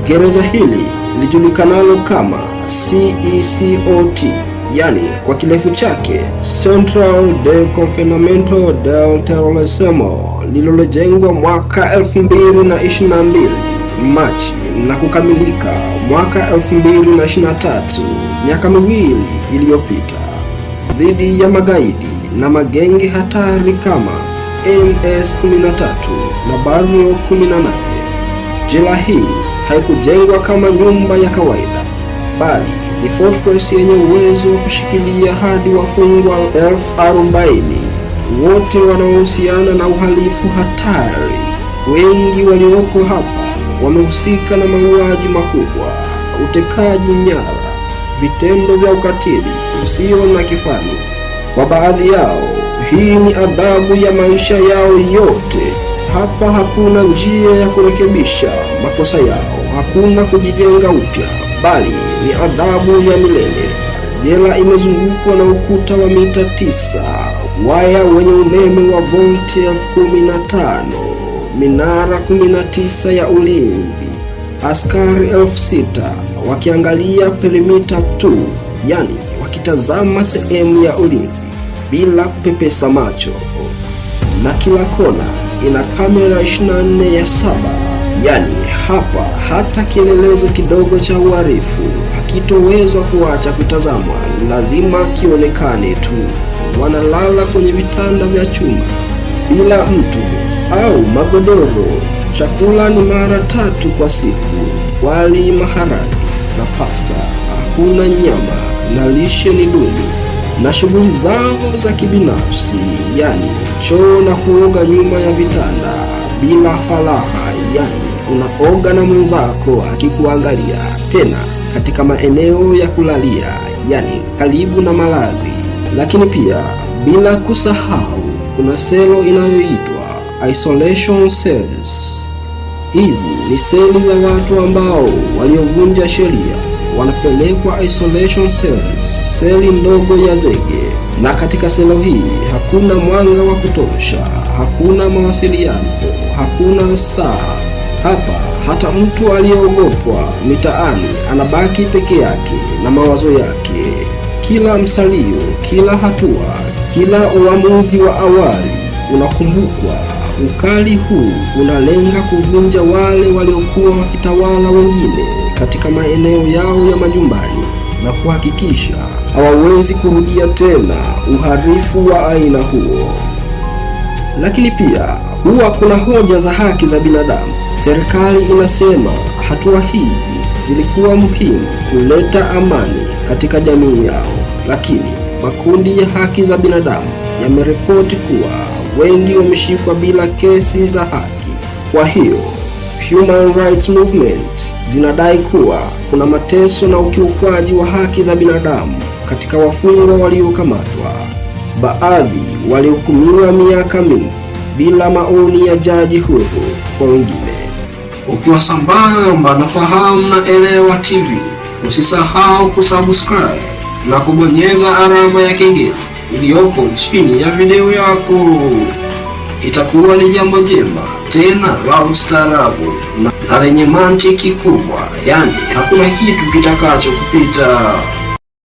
Gereza hili lijulikanalo kama CECOT, yani kwa kirefu chake Central de Confinamiento del Terrorismo, lililojengwa mwaka 2022 Machi na kukamilika mwaka 2023, miaka miwili iliyopita, dhidi ya magaidi na magenge hatari kama MS-13 na Barrio 18. Jela hii haikujengwa kama nyumba ya kawaida, bali ni fortress yenye uwezo wa kushikilia hadi wafungwa 40,000, wote wanaohusiana na uhalifu hatari. Wengi walioko hapa wamehusika na mauaji makubwa, utekaji nyara, vitendo vya ukatili usio na kifani. Kwa baadhi yao, hii ni adhabu ya maisha yao yote. Hapa hakuna njia ya kurekebisha makosa yao, hakuna kujijenga upya, bali ni adhabu ya milele. Jela imezungukwa na ukuta wa mita 9, waya wenye umeme wa volti 15,000, minara 19 ya ulinzi, askari 6,000 wakiangalia perimeter tu, yani wakitazama sehemu ya ulinzi bila kupepesa macho. Na kila kona ina kamera 24/7, yani hapa hata kielelezo kidogo cha uhalifu hakitowezwa kuacha kutazamwa, lazima kionekane tu. Wanalala kwenye vitanda vya chuma bila mtu au magodoro. Chakula ni mara 3 kwa siku, wali, maharage na pasta. Hakuna nyama na lishe ni duni. Na shughuli zao za kibinafsi, yani choo na kuoga nyuma ya vitanda bila faragha, yani unaoga na mwenzako akikuangalia, tena katika maeneo ya kulalia, yani karibu na malazi. Lakini pia bila kusahau kuna selo inayoitwa isolation cells. Hizi ni seli za watu ambao waliovunja sheria, wanapelekwa isolation cells, seli ndogo ya zege. Na katika selo hii hakuna mwanga wa kutosha, hakuna mawasiliano, hakuna saa. Hapa hata mtu aliyeogopwa mitaani anabaki peke yake na mawazo yake. Kila msalio, kila hatua, kila uamuzi wa awali unakumbukwa. Ukali huu unalenga kuvunja wale waliokuwa wakitawala wengine katika maeneo yao ya majumbani na kuhakikisha hawawezi kurudia tena uhalifu wa aina huo. Lakini pia huwa kuna hoja za haki za binadamu. Serikali inasema hatua hizi zilikuwa muhimu kuleta amani katika jamii yao, lakini makundi ya haki za binadamu yameripoti kuwa wengi wameshikwa bila kesi za haki. Kwa hiyo Human Rights Movement zinadai kuwa kuna mateso na ukiukwaji wa haki za binadamu katika wafungwa waliokamatwa. Baadhi walihukumiwa miaka mingi bila maoni ya jaji huru kwa wengine. Ukiwa sambamba na Fahamu na Elewa TV, usisahau kusubscribe na kubonyeza alama ya kengele iliyoko chini ya video yako. Itakuwa ni jambo jema tena la ustaarabu na lenye mantiki kubwa, yani hakuna kitu kitakacho kupita.